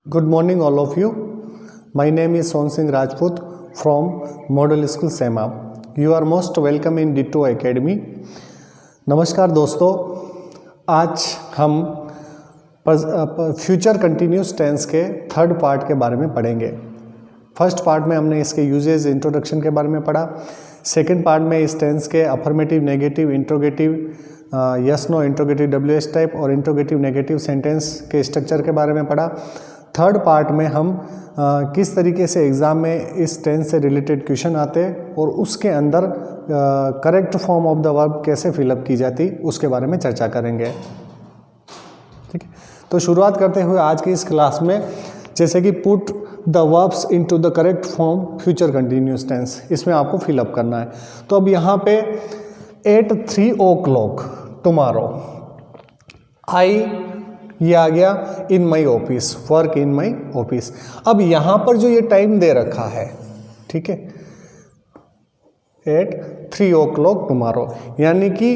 Good morning, all of you. My name is Son Singh Rajput from Model School SEMA. You are most welcome in Ditto Academy. नमस्कार दोस्तों, आज हम future continuous tense के third part के बारे में पढ़ेंगे। फर्स्ट पार्ट में हमने इसके यूजेज इंट्रोडक्शन के बारे में पढ़ा। सेकंड पार्ट में इस टेंस के affirmative, negative, interrogative, yes no, interrogative WH type और इंट्रोगेटिव नेगेटिव सेंटेंस के स्ट्रक्चर के बारे में पढ़ा। थर्ड पार्ट में हम किस तरीके से एग्ज़ाम में इस टेंस से रिलेटेड क्वेश्चन आते और उसके अंदर correct form of the verb कैसे फिलअप की जाती उसके बारे में चर्चा करेंगे। ठीक है, तो शुरुआत करते हुए आज की इस क्लास में, जैसे कि put the verbs into the correct form future continuous tense, इसमें आपको फिलअप करना है। तो अब यहाँ पे एट 3 o'clock टुमारो, आई ये आ गया in my office, work in my office. अब यहाँ पर जो ये टाइम दे रखा है, ठीक है, एट 3 o'clock टुमारो, यानी कि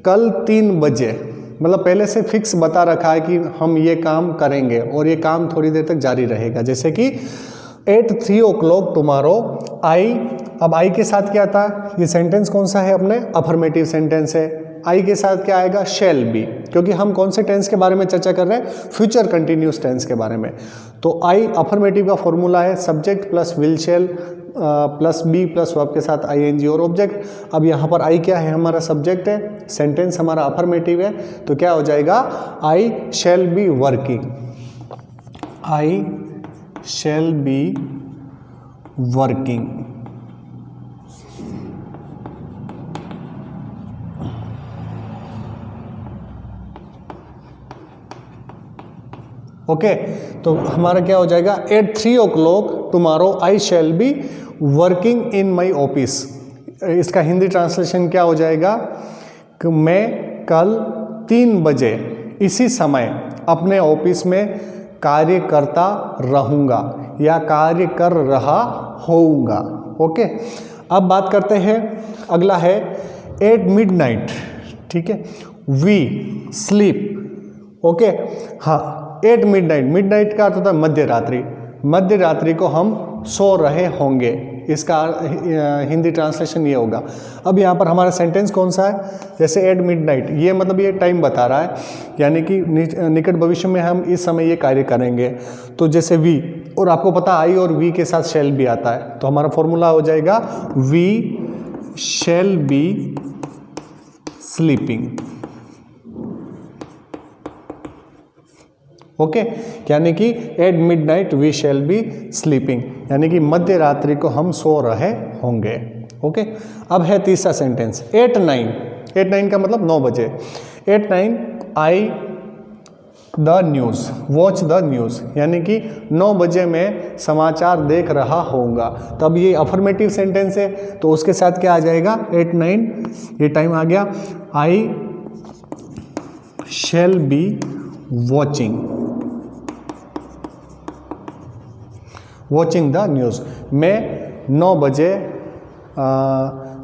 कल 3 बजे, मतलब पहले से फिक्स बता रखा है कि हम ये काम करेंगे और ये काम थोड़ी देर तक जारी रहेगा। जैसे कि एट 3 o'clock टुमारो आई, अब आई के साथ क्या था, ये सेंटेंस कौन सा है, अपने अफर्मेटिव सेंटेंस है। आई के साथ क्या आएगा, शैल बी, क्योंकि हम कौन से टेंस के बारे में चर्चा कर रहे हैं, फ्यूचर कंटिन्यूस टेंस के बारे में। तो आई अफर्मेटिव का फॉर्मूला है subject plus will shall plus be plus verb के साथ आईएनजी और ऑब्जेक्ट। अब यहाँ पर आई क्या है, हमारा सब्जेक्ट है, सेंटेंस हमारा अफर्मेटिव है, तो क्या हो जाएगा, I shall be working, I shall be working. Okay, तो हमारा क्या हो जाएगा, at 3 o'clock tomorrow I shall be working in my office. इसका हिंदी ट्रांसलेशन क्या हो जाएगा कि मैं कल 3 बजे इसी समय अपने ऑफिस में कार्य करता रहूँगा या कार्य कर रहा होऊंगा। ओके, अब बात करते हैं, अगला है एट मिडनाइट, ठीक है, वी स्लीप। ओके, हाँ, एट मिडनाइट, मिडनाइट का अर्थ होता है मध्य रात्रि, मध्य रात्रि को हम सो रहे होंगे, इसका हिंदी ट्रांसलेशन ये होगा। अब यहाँ पर हमारा सेंटेंस कौन सा है, जैसे एट मिडनाइट, ये मतलब ये टाइम बता रहा है, यानी कि निकट भविष्य में हम इस समय ये कार्य करेंगे। तो जैसे वी, और आपको पता आई और वी के साथ शैल भी आता है, तो हमारा फॉर्मूला हो जाएगा we shall be sleeping. Okay, यानी कि at midnight we shall be sleeping, यानी कि मध्य रात्रि को हम सो रहे होंगे। ओके, अब है तीसरा सेंटेंस एट 9, एट 9 का मतलब 9 बजे, at 9 I the news, watch the news, यानी कि 9 बजे मैं समाचार देख रहा होऊंगा। तब ये अफर्मेटिव सेंटेंस है, तो उसके साथ क्या आ जाएगा, एट 9 ये टाइम आ गया, I shall be watching, watching the news, मैं 9 बजे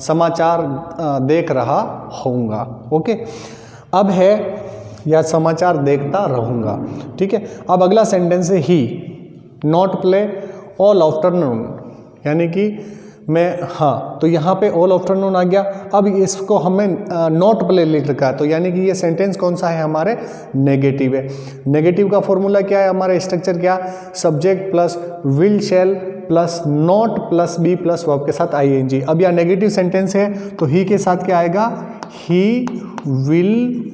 समाचार देख रहा होऊंगा। ओके, अब है या समाचार देखता रहूँगा। ठीक है, अब अगला सेंटेंस है ही नॉट प्ले ऑल आफ्टरनून, यानी कि मैं, हाँ, तो यहाँ पे ऑल आफ्टरनून आ गया। अब इसको हमें नॉट प्ले लिख रखा है, तो यानी कि ये सेंटेंस कौन सा है, हमारे नेगेटिव है। नेगेटिव का फॉर्मूला क्या है, हमारा स्ट्रक्चर क्या, subject plus will shall plus not plus be plus verb के साथ आईएनजी। अब यह नेगेटिव सेंटेंस है, तो ही के साथ क्या आएगा, he will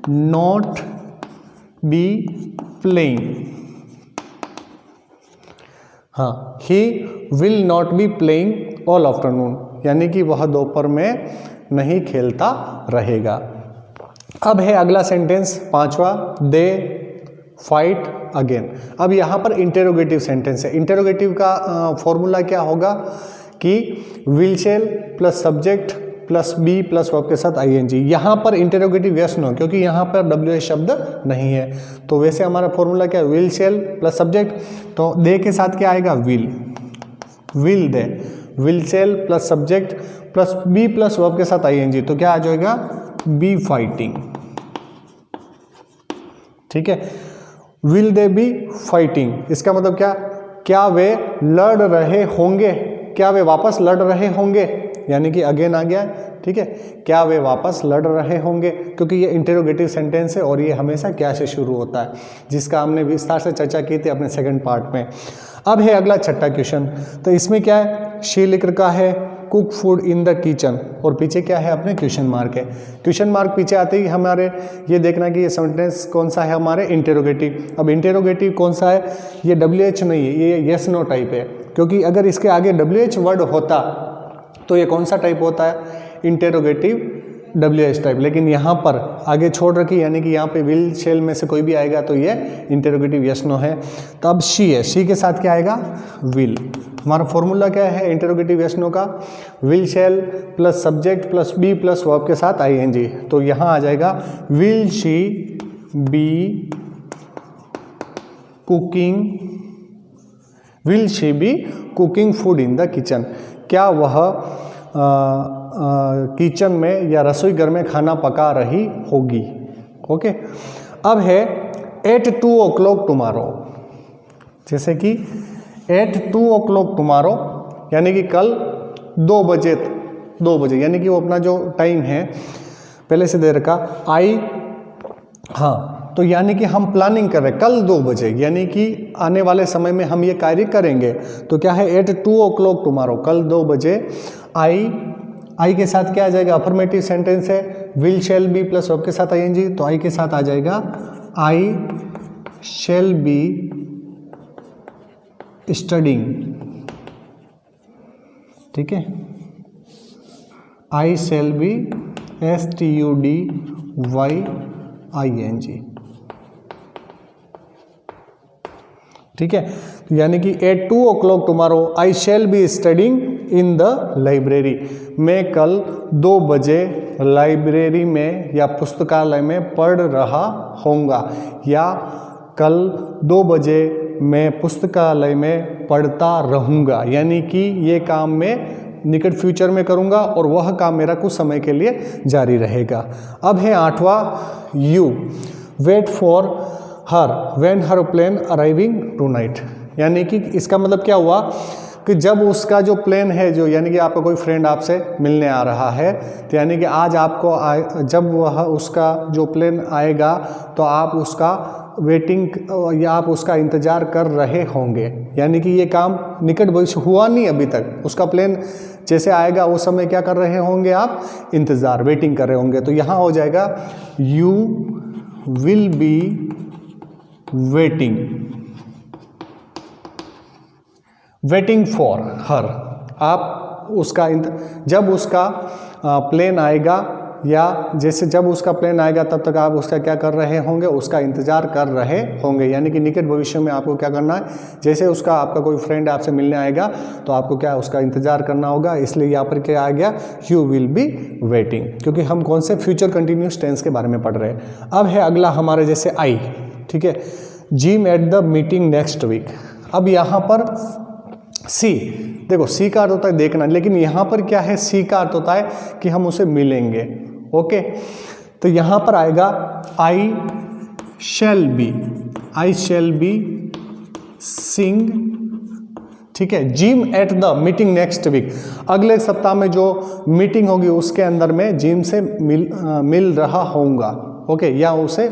not be playing, हाँ, he will not be playing all afternoon, यानी कि वह दोपहर में नहीं खेलता रहेगा। अब है अगला सेंटेंस पांचवा, दे फाइट अगेन। अब यहाँ पर इंटेरोगेटिव सेंटेंस है। इंटेरोगेटिव का फॉर्मूला क्या होगा कि will shall plus subject plus be plus verb के साथ आईएनजी। यहाँ पर इंटेरोगेटिव यस नो, क्योंकि यहाँ पर डब्ल्यू शब्द नहीं है, तो वैसे हमारा फॉर्मूला क्या है, विल शैल प्लस सब्जेक्ट, तो दे के साथ क्या आएगा, will, will they, will shall plus subject plus be plus verb के साथ आईएनजी, तो क्या आ जाएगा, बी फाइटिंग। ठीक है, विल दे बी फाइटिंग, इसका मतलब क्या वे लड़ रहे होंगे, क्या वे वापस लड़ रहे होंगे, यानी कि अगेन आ गया, ठीक है, क्या वे वापस लड़ रहे होंगे, क्योंकि ये इंटेरोगेटिव सेंटेंस है और ये हमेशा क्या से शुरू होता है, जिसका हमने विस्तार से चर्चा की थी अपने सेकंड पार्ट में। अब है अगला छठा क्वेश्चन, तो इसमें क्या है, शी लिख रखा है cook food in the kitchen और पीछे क्या है अपने क्वेश्चन मार्क है। क्वेश्चन मार्क पीछे आते ही हमारे ये देखना कि ये सेंटेंस कौन सा है, हमारे इंटेरोगेटिव। अब इंटेरोगेटिव कौन सा है, ये WH नहीं है, ये यस नो टाइप है, क्योंकि अगर इसके आगे WH वर्ड होता तो ये कौन सा टाइप होता है, इंटेरोगेटिव WH टाइप, लेकिन यहाँ पर आगे छोड़ रखी, यानी कि यहाँ पे विल शेल में से कोई भी आएगा तो ये इंटेरोगेटिव यस नो है। तो अब शी है, शी के साथ क्या आएगा, विल। हमारा फॉर्मूला क्या है इंटेरोगेटिव यस नो का, will shall plus subject plus be plus verb के साथ ING, तो यहाँ आ जाएगा will she be cooking, will she be cooking food in the kitchen, क्या वह किचन में या रसोई घर में खाना पका रही होगी। ओके, अब है एट 2 o'clock टुमारो, जैसे कि एट 2 o'clock टुमारो, यानी कि कल 2 बजे, यानी कि वो अपना जो टाइम है पहले से दे रखा हाँ, तो यानी कि हम प्लानिंग कर रहे हैं कल 2 बजे, यानी कि आने वाले समय में हम ये कार्य करेंगे। तो क्या है, एट 2 o'clock टुमारो, कल 2 बजे। आई के साथ क्या आ जाएगा, अफर्मेटिव सेंटेंस है, will shall be plus verb के साथ ING, तो आई के साथ आ जाएगा आई शेल बी स्टडिंग, ठीक है, आई शेल बी STUDYING, ठीक है, यानी कि at 2 o'clock tomorrow I shall be studying in the library, मैं कल 2 बजे लाइब्रेरी में या पुस्तकालय में पढ़ रहा होऊंगा, या कल 2 बजे मैं पुस्तकालय में पढ़ता रहूँगा, यानी कि ये काम मैं निकट फ्यूचर में करूँगा और वह काम मेरा कुछ समय के लिए जारी रहेगा। अब है 8वां, you wait for her when her plane arriving tonight, यानी कि इसका मतलब क्या हुआ कि जब उसका जो प्लेन है, जो यानी कि आपका कोई फ्रेंड आपसे मिलने आ रहा है, तो यानी कि आज आपको जब वह उसका जो प्लेन आएगा तो आप उसका वेटिंग या आप उसका इंतज़ार कर रहे होंगे, यानी कि ये काम निकट भविष्य हुआ नहीं अभी तक, उसका प्लेन जैसे आएगा उस समय क्या कर रहे होंगे आप, इंतज़ार, वेटिंग कर रहे होंगे। तो यहाँ हो जाएगा you will be waiting for her, आप उसका जब उसका प्लेन आएगा या जैसे जब उसका प्लेन आएगा तब तक आप उसका क्या कर रहे होंगे, उसका इंतज़ार कर रहे होंगे, यानी कि निकट भविष्य में आपको क्या करना है, जैसे उसका आपका कोई फ्रेंड आपसे मिलने आएगा तो आपको क्या उसका इंतज़ार करना होगा, इसलिए यहाँ पर क्या आ गया, यू विल बी वेटिंग, क्योंकि हम कौन से फ्यूचर कंटिन्यूस टेंस के बारे में पढ़ रहे हैं। अब है अगला हमारे जैसे आई, ठीक है, Jim at the meeting next week. अब यहाँ पर सी, देखो सी का अर्थ होता है देखना, लेकिन यहाँ पर क्या है, सी का अर्थ होता है कि हम उसे मिलेंगे। ओके, तो यहाँ पर आएगा आई शैल बी सिंग, ठीक है, Jim at the meeting next week, अगले सप्ताह में जो मीटिंग होगी उसके अंदर में जिम से मिल रहा होऊंगा। ओके, या उसे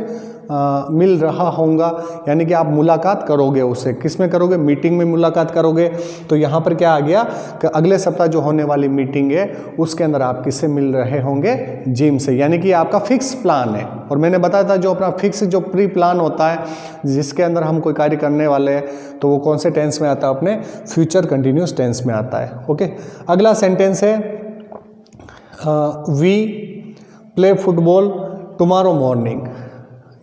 मिल रहा होऊंगा, यानी कि आप मुलाकात करोगे उससे, किस में करोगे, मीटिंग में मुलाकात करोगे। तो यहाँ पर क्या आ गया कि अगले सप्ताह जो होने वाली मीटिंग है उसके अंदर आप किससे मिल रहे होंगे, जिम से, यानी कि आपका फिक्स प्लान है। और मैंने बताया था जो अपना फिक्स जो प्री प्लान होता है जिसके अंदर हम कोई कार्य करने वाले हैं तो वो कौन से टेंस में आता है, अपने फ्यूचर कंटिन्यूस टेंस में आता है। ओके, अगला सेंटेंस है we play football tomorrow morning,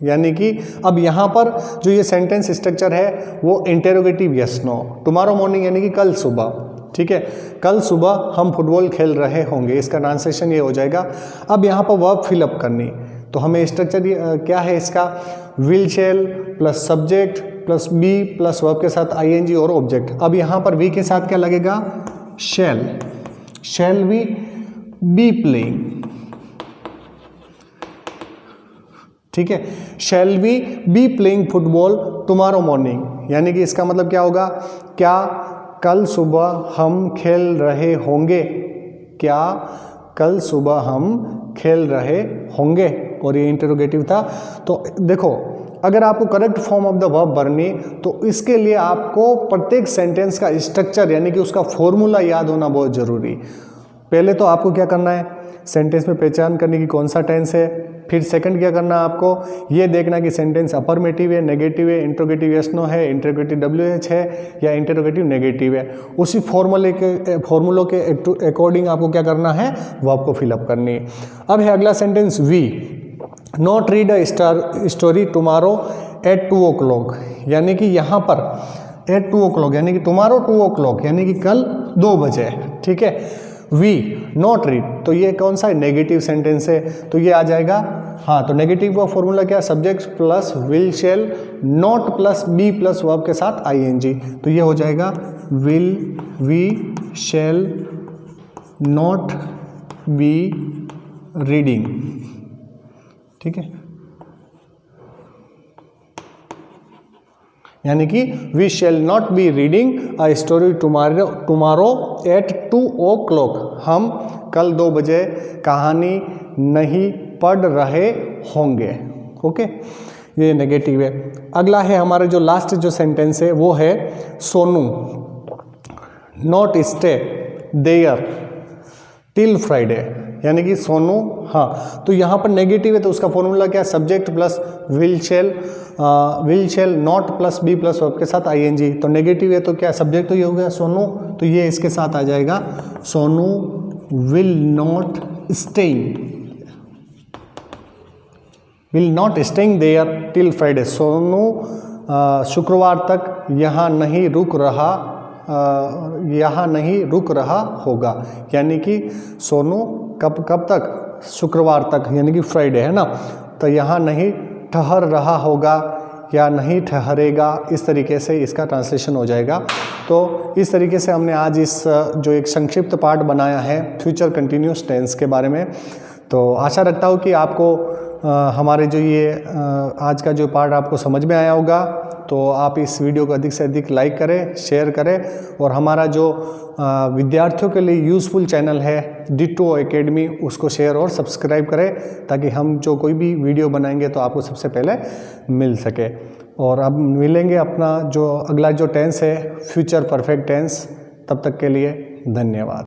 यानी कि अब यहाँ पर जो ये सेंटेंस स्ट्रक्चर है वो interrogative yes no, tomorrow morning यानी कि कल सुबह, ठीक है, कल सुबह हम फुटबॉल खेल रहे होंगे, इसका ट्रांसलेशन ये हो जाएगा। अब यहाँ पर वर्ब फिलअप करनी, तो हमें स्ट्रक्चर क्या है इसका, will shall plus subject plus be plus verb के साथ ING और ऑब्जेक्ट। अब यहाँ पर वी के साथ क्या लगेगा, शैल वी बी प्लेइंग, ठीक है। Shall we be playing football tomorrow morning, यानी कि इसका मतलब क्या होगा, क्या कल सुबह हम खेल रहे होंगे, क्या कल सुबह हम खेल रहे होंगे, और ये इंटरोगेटिव था। तो देखो, अगर आपको correct form of the verb भरनी तो इसके लिए आपको प्रत्येक सेंटेंस का स्ट्रक्चर यानी कि उसका फॉर्मूला याद होना बहुत ज़रूरी। पहले तो आपको क्या करना है, सेंटेंस में पहचान करने की कौन सा टेंस है। फिर सेकंड क्या करना है आपको, ये देखना कि सेंटेंस अफर्मेटिव है, नेगेटिव है, इंट्रोगेटिव यस नो है, इंट्रोगेटिव WH है या इंट्रोगेटिव नेगेटिव है। उसी फॉर्मूलों के अकॉर्डिंग आपको क्या करना है, वर्ब को फिलअप करनी है। अब है अगला sentence, we not read a story tomorrow at 2 o'clock, यानी कि यहाँ पर एट 2 o'clock यानी कि टुमारो 2 o'clock यानी कि कल 2 बजे, ठीक है। वी नॉट रीड, तो ये कौन सा है, नेगेटिव सेंटेंस है, तो ये आ जाएगा, हाँ, तो नेगेटिव का फॉर्मूला क्या, subject plus will shall not plus be plus verb के साथ ING, तो ये हो जाएगा will we shall not be reading, ठीक है। यानी कि we shall not be reading a story tomorrow at 2 o'clock, हम कल 2 बजे कहानी नहीं पढ़ रहे होंगे, ओके। ये नेगेटिव है। अगला है हमारा जो लास्ट जो सेंटेंस है वो है Sonu not stay there till Friday, यानी कि सोनू, हाँ, तो यहाँ पर नेगेटिव है तो उसका फॉर्मूला क्या है, subject plus will shall not plus be plus verb के साथ ING, तो नेगेटिव है तो क्या सब्जेक्ट तो ये हो गया सोनू, तो ये इसके साथ आ जाएगा Sonu will not staying there till Friday, Sonu शुक्रवार तक यहाँ नहीं रुक रहा होगा, यानी कि सोनू कब तक, शुक्रवार तक, यानी कि फ्राइडे है ना, तो यहाँ नहीं ठहर रहा होगा या नहीं ठहरेगा, इस तरीके से इसका ट्रांसलेशन हो जाएगा। तो इस तरीके से हमने आज इस जो एक संक्षिप्त पार्ट बनाया है फ्यूचर कंटिन्यूस टेंस के बारे में, तो आशा रखता हूँ कि आपको हमारे जो ये आज का जो पार्ट आपको समझ में आया होगा। तो आप इस वीडियो को अधिक से अधिक लाइक करें, शेयर करें, और हमारा जो विद्यार्थियों के लिए यूज़फुल चैनल है डिटो एकेडमी, उसको शेयर और सब्सक्राइब करें, ताकि हम जो कोई भी वीडियो बनाएंगे तो आपको सबसे पहले मिल सके। और अब मिलेंगे अपना जो अगला जो टेंस है फ्यूचर परफेक्ट टेंस, तब तक के लिए धन्यवाद।